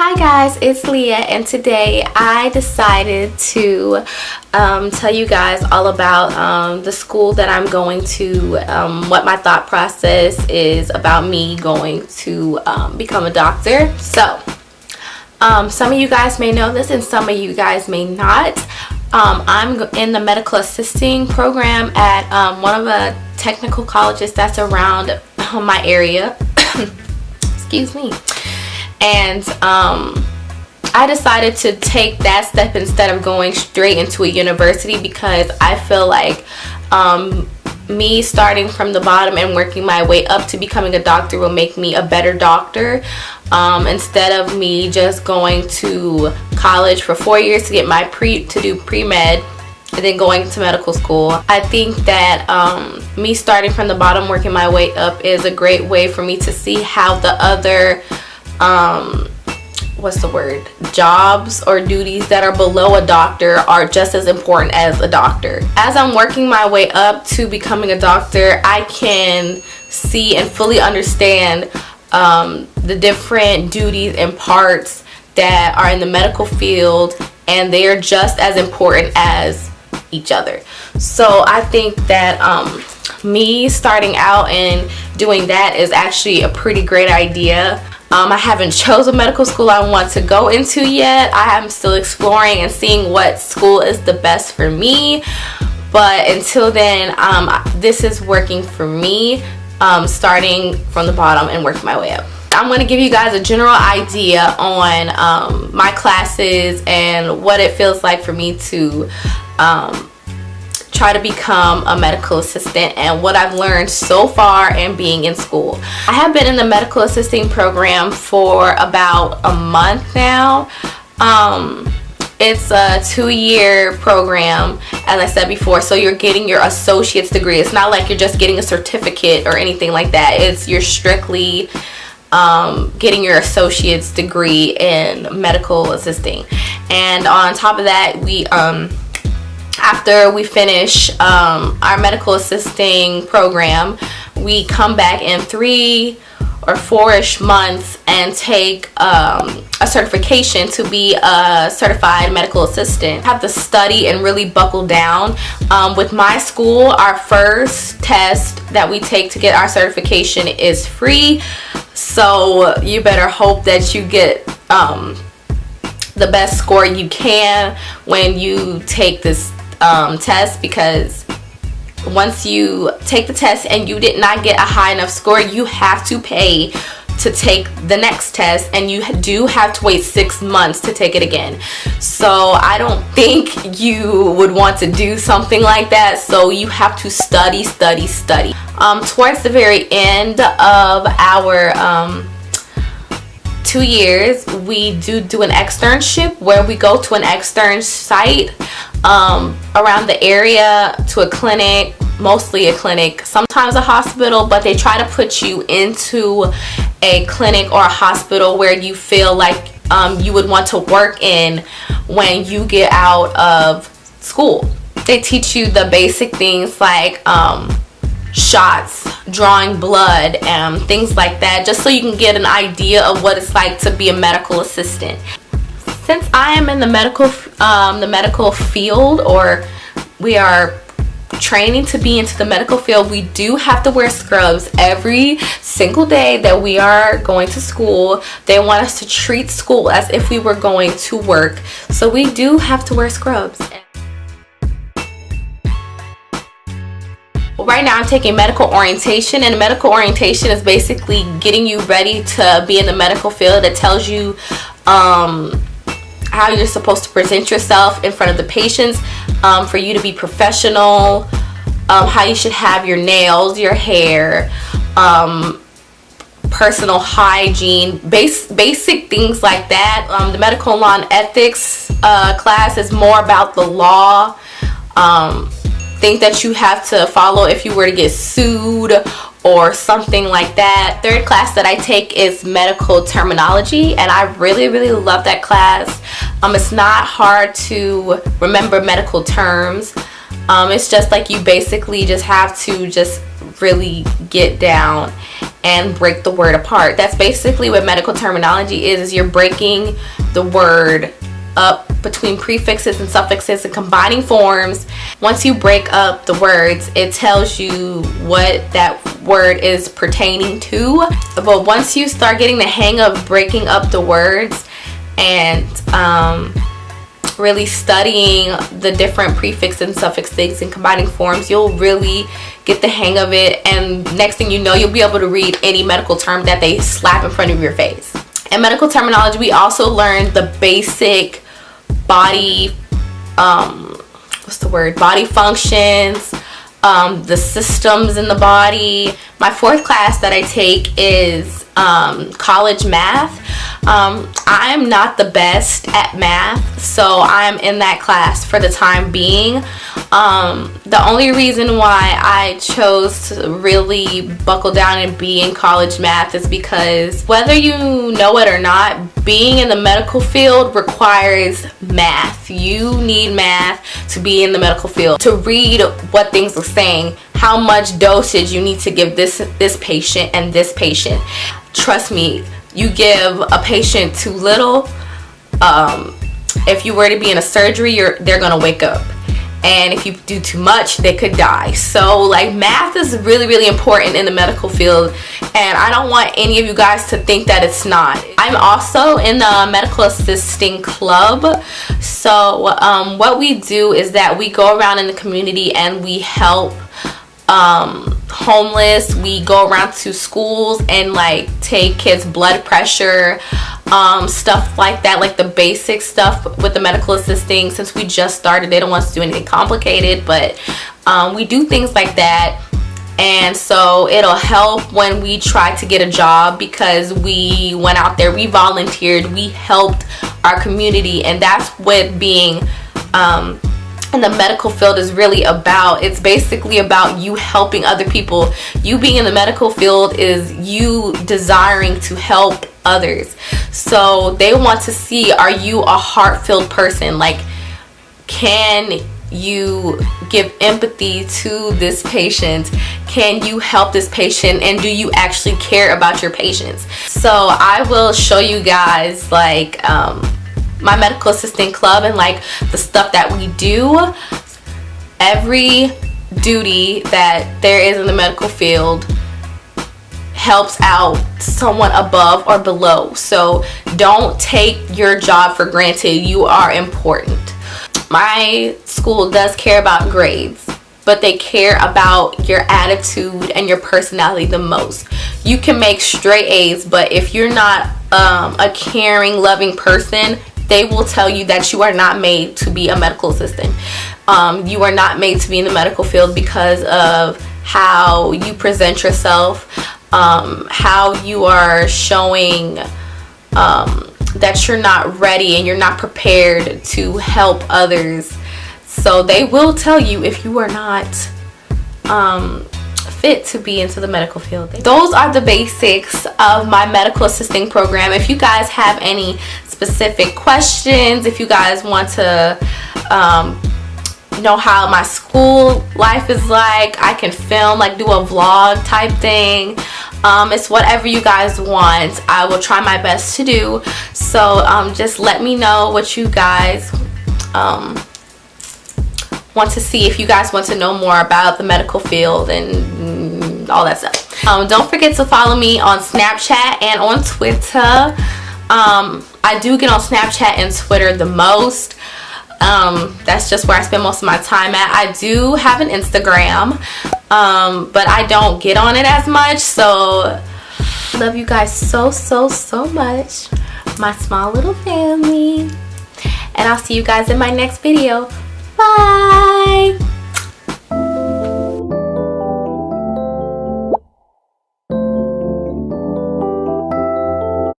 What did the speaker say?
Hi guys, it's Leah, and today I decided to tell you guys all about the school that I'm going to, what my thought process is about me going to become a doctor. So, some of you guys may know this and some of you guys may not. I'm in the medical assisting program at one of the technical colleges that's around my area. Excuse me. And I decided to take that step instead of going straight into a university because I feel like me starting from the bottom and working my way up to becoming a doctor will make me a better doctor, instead of me just going to college for 4 years to get my pre-med and then going to medical school. I think that me starting from the bottom, working my way up is a great way for me to see how the other jobs or duties that are below a doctor are just as important as a doctor. As I'm working my way up to becoming a doctor, I can see and fully understand the different duties and parts that are in the medical field, and they are just as important as each other. So I think that me starting out and doing that is actually a pretty great idea. I haven't chosen medical school I want to go into yet. I am still exploring and seeing what school is the best for me. But until then, this is working for me, starting from the bottom and working my way up. I'm going to give you guys a general idea on my classes and what it feels like for me to try to become a medical assistant and what I've learned so far in being in school. I have been in the medical assisting program for about a month now. It's a 2-year program, as I said before, so you're getting your associate's degree. It's not like you're just getting a certificate or anything like that. You're strictly getting your associate's degree in medical assisting. And on top of that, we after we finish our medical assisting program, we come back in 3 or 4-ish months and take a certification to be a certified medical assistant. I have to study and really buckle down. With my school, our first test that we take to get our certification is free, so you better hope that you get the best score you can when you take this test, because once you take the test and you did not get a high enough score, you have to pay to take the next test, and you do have to wait 6 months to take it again. So I don't think you would want to do something like that, so you have to study. Towards the very end of our 2 years, we do an externship where we go to an extern site around the area, to a clinic, mostly a clinic, sometimes a hospital, but they try to put you into a clinic or a hospital where you feel like you would want to work in when you get out of school. They teach you the basic things like shots, drawing blood, and things like that, just so you can get an idea of what it's like to be a medical assistant. Since I am in the medical field, or we are training to be into the medical field, we do have to wear scrubs every single day that we are going to school. They want us to treat school as if we were going to work, so we do have to wear scrubs. Right now I'm taking medical orientation, and medical orientation is basically getting you ready to be in the medical field. It tells you how you're supposed to present yourself in front of the patients, for you to be professional, how you should have your nails, your hair, personal hygiene, basic things like that. The medical law and ethics class is more about the law, things that you have to follow if you were to get sued or something like that. Third class that I take is medical terminology, and I really love that class. It's not hard to remember medical terms. It's just like you basically just have to just really get down and break the word apart. That's basically what medical terminology is you're breaking the word up between prefixes and suffixes and combining forms. Once you break up the words, it tells you what that word is pertaining to. But once you start getting the hang of breaking up the words and really studying the different prefix and suffix things and combining forms, you'll really get the hang of it, and next thing you know, you'll be able to read any medical term that they slap in front of your face. In medical terminology, we also learned the basic body body functions, the systems in the body. My fourth class that I take is college math. I'm not the best at math, so I'm in that class for the time being. The only reason why I chose to really buckle down and be in college math is because, whether you know it or not, being in the medical field requires math. You need math to be in the medical field, to read what things are saying, how much dosage you need to give this patient and this patient. Trust me, you give a patient too little, if you were to be in a surgery, they're gonna wake up, and if you do too much, they could die. So like, math is really, really important in the medical field, and I don't want any of you guys to think that it's not. I'm also in the medical assisting club. So what we do is that we go around in the community and we help homeless. We go around to schools and like take kids' blood pressure, stuff like that, like the basic stuff with the medical assisting. Since we just started, they don't want us to do anything complicated, but we do things like that. And so it'll help when we try to get a job, because we went out there, we volunteered, we helped our community, and that's what being in the medical field is really about. It's basically about you helping other people. You being in the medical field is you desiring to help others. So they want to see, are you a heart-filled person? Like, can you give empathy to this patient? Can you help this patient? And do you actually care about your patients? So I will show you guys like my medical assistant club and like the stuff that we do. Every duty that there is in the medical field helps out someone above or below. So don't take your job for granted. You are important. My school does care about grades, but they care about your attitude and your personality the most. You can make straight A's, but if you're not a caring, loving person, they will tell you that you are not made to be a medical assistant. You are not made to be in the medical field because of how you present yourself, how you are showing that you're not ready and you're not prepared to help others. So they will tell you if you are not fit to be into the medical field. Those are the basics of my medical assisting program. If you guys have any specific questions, if you guys want to know how my school life is like, I can film, like do a vlog type thing. It's whatever you guys want. I will try my best to do. So just let me know what you guys want to see, if you guys want to know more about the medical field and all that stuff. Don't forget to follow me on Snapchat and on Twitter. I do get on Snapchat and Twitter the most. That's just where I spend most of my time at. I do have an Instagram, but I don't get on it as much. So love you guys so much, my small little family, and I'll see you guys in my next video. Bye.